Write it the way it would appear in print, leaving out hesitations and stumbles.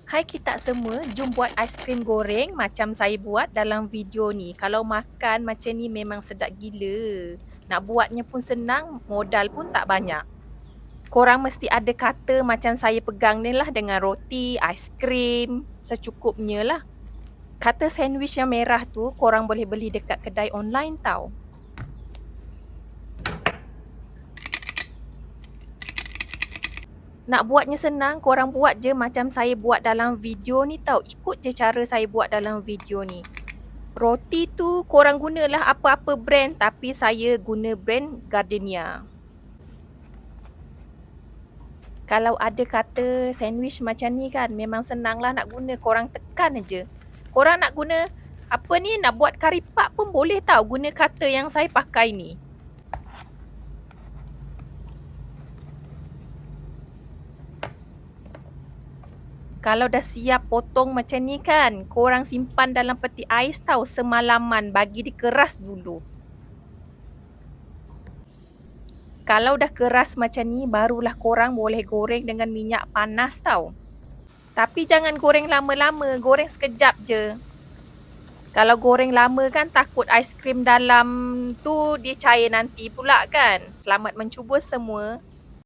Hai kita semua, jom buat aiskrim goreng macam saya buat dalam video ni. Kalau makan macam ni memang sedap gila. Nak buatnya pun senang, modal pun tak banyak. Korang mesti ada kata macam saya pegang ni lah dengan roti, aiskrim, secukupnya lah. Kata sandwich yang merah tu korang boleh beli dekat kedai online tau. Nak buatnya senang, korang buat je macam saya buat dalam video ni tau. Ikut je cara saya buat dalam video ni. Roti tu korang gunalah apa-apa brand tapi saya guna brand Gardenia. Kalau ada kata sandwich macam ni kan memang senanglah nak guna, korang tekan aje. Korang nak guna apa ni, nak buat kari pak pun boleh tau guna kata yang saya pakai ni. Kalau dah siap potong macam ni kan, korang simpan dalam peti ais tau semalaman bagi dia keras dulu. Kalau dah keras macam ni, barulah korang boleh goreng dengan minyak panas tau. Tapi jangan goreng lama-lama, goreng sekejap je. Kalau goreng lama kan takut aiskrim dalam tu dia cair nanti pula kan. Selamat mencuba semua.